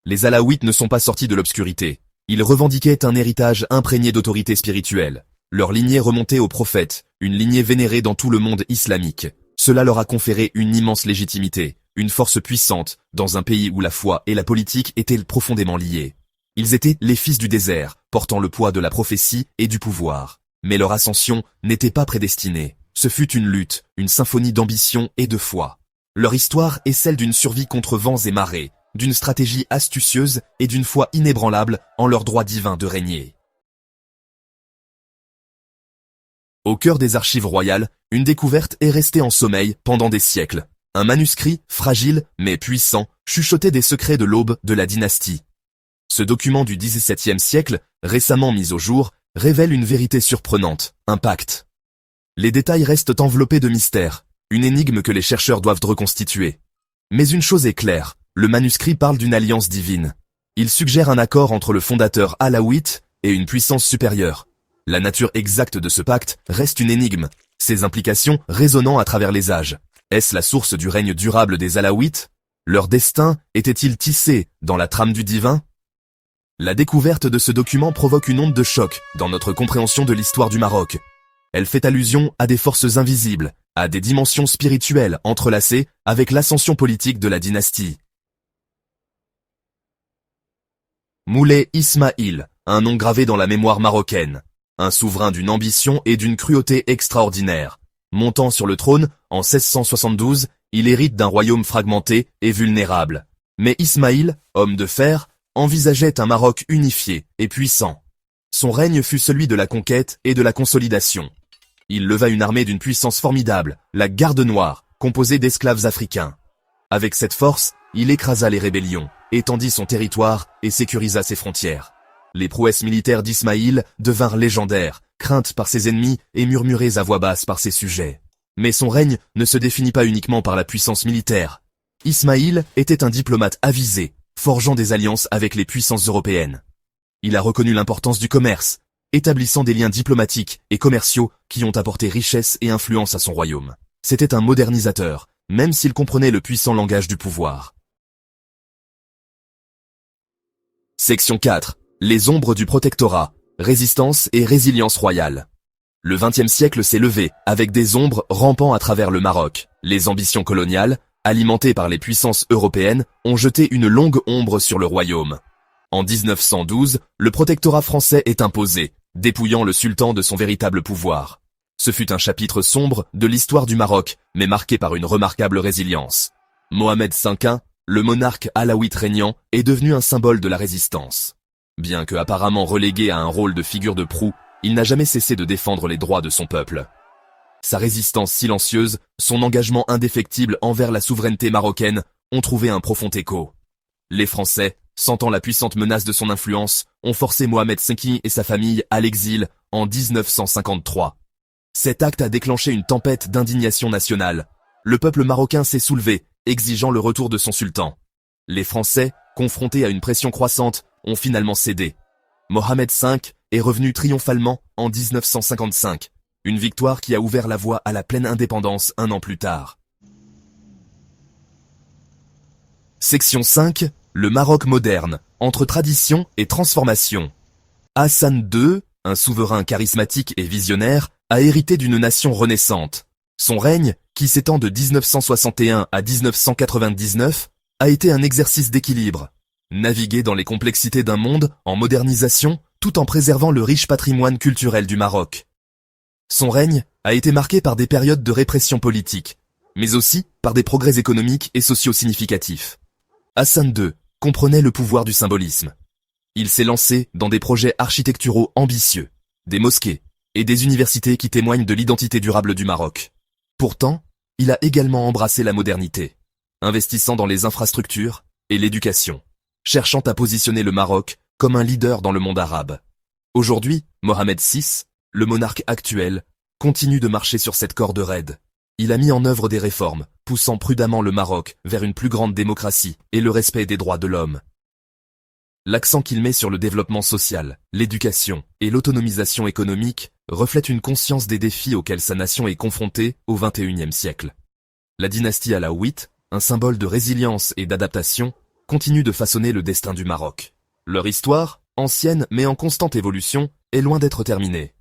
Les Alaouites ne sont pas sortis de l'obscurité. Ils revendiquaient un héritage imprégné d'autorité spirituelle. Leur lignée remontait aux prophètes, une lignée vénérée dans tout le monde islamique. Cela leur a conféré une immense légitimité, une force puissante, dans un pays où la foi et la politique étaient profondément liées. Ils étaient les fils du désert, portant le poids de la prophétie et du pouvoir. Mais leur ascension n'était pas prédestinée. Ce fut une lutte, une symphonie d'ambition et de foi. Leur histoire est celle d'une survie contre vents et marées, d'une stratégie astucieuse et d'une foi inébranlable en leur droit divin de régner. Au cœur des archives royales, une découverte est restée en sommeil pendant des siècles. Un manuscrit, fragile mais puissant, chuchotait des secrets de l'aube de la dynastie. Ce document du XVIIe siècle, récemment mis au jour, révèle une vérité surprenante, un pacte. Les détails restent enveloppés de mystère, une énigme que les chercheurs doivent reconstituer. Mais une chose est claire, le manuscrit parle d'une alliance divine. Il suggère un accord entre le fondateur alaouite et une puissance supérieure. La nature exacte de ce pacte reste une énigme, ses implications résonnant à travers les âges. Est-ce la source du règne durable des Alaouites? Leur destin était-il tissé dans la trame du divin? La découverte de ce document provoque une onde de choc dans notre compréhension de l'histoire du Maroc. Elle fait allusion à des forces invisibles, à des dimensions spirituelles entrelacées avec l'ascension politique de la dynastie. Moulay Ismaïl, un nom gravé dans la mémoire marocaine. Un souverain d'une ambition et d'une cruauté extraordinaire. Montant sur le trône, en 1672, il hérite d'un royaume fragmenté et vulnérable. Mais Ismaïl, homme de fer, envisageait un Maroc unifié et puissant. Son règne fut celui de la conquête et de la consolidation. Il leva une armée d'une puissance formidable, la Garde Noire, composée d'esclaves africains. Avec cette force, il écrasa les rébellions, étendit son territoire et sécurisa ses frontières. Les prouesses militaires d'Ismaïl devinrent légendaires, craintes par ses ennemis et murmurées à voix basse par ses sujets. Mais son règne ne se définit pas uniquement par la puissance militaire. Ismaïl était un diplomate avisé, forgeant des alliances avec les puissances européennes. Il a reconnu l'importance du commerce, établissant des liens diplomatiques et commerciaux qui ont apporté richesse et influence à son royaume. C'était un modernisateur, même s'il comprenait le puissant langage du pouvoir. Section 4. Les ombres du protectorat, résistance et résilience royale. Le XXe siècle s'est levé, avec des ombres rampant à travers le Maroc. Les ambitions coloniales, alimentées par les puissances européennes, ont jeté une longue ombre sur le royaume. En 1912, le protectorat français est imposé, dépouillant le sultan de son véritable pouvoir. Ce fut un chapitre sombre de l'histoire du Maroc, mais marqué par une remarquable résilience. Mohamed V, le monarque alaouite régnant, est devenu un symbole de la résistance. Bien que apparemment relégué à un rôle de figure de proue, il n'a jamais cessé de défendre les droits de son peuple. Sa résistance silencieuse, son engagement indéfectible envers la souveraineté marocaine ont trouvé un profond écho. Les Français, sentant la puissante menace de son influence, ont forcé Mohamed V et sa famille à l'exil en 1953. Cet acte a déclenché une tempête d'indignation nationale. Le peuple marocain s'est soulevé, exigeant le retour de son sultan. Les Français, confrontés à une pression croissante, ont finalement cédé. Mohamed V est revenu triomphalement en 1955, une victoire qui a ouvert la voie à la pleine indépendance un an plus tard. Section 5. Le Maroc moderne, entre tradition et transformation. Hassan II, un souverain charismatique et visionnaire, a hérité d'une nation renaissante. Son règne, qui s'étend de 1961 à 1999, a été un exercice d'équilibre. Naviguer dans les complexités d'un monde en modernisation tout en préservant le riche patrimoine culturel du Maroc. Son règne a été marqué par des périodes de répression politique, mais aussi par des progrès économiques et sociaux significatifs. Hassan II comprenait le pouvoir du symbolisme. Il s'est lancé dans des projets architecturaux ambitieux, des mosquées et des universités qui témoignent de l'identité durable du Maroc. Pourtant, il a également embrassé la modernité, investissant dans les infrastructures et l'éducation, cherchant à positionner le Maroc comme un leader dans le monde arabe. Aujourd'hui, Mohamed VI, le monarque actuel, continue de marcher sur cette corde raide. Il a mis en œuvre des réformes, poussant prudemment le Maroc vers une plus grande démocratie et le respect des droits de l'homme. L'accent qu'il met sur le développement social, l'éducation et l'autonomisation économique reflète une conscience des défis auxquels sa nation est confrontée au XXIe siècle. La dynastie alaouite, un symbole de résilience et d'adaptation, continuent de façonner le destin du Maroc. Leur histoire, ancienne mais en constante évolution, est loin d'être terminée.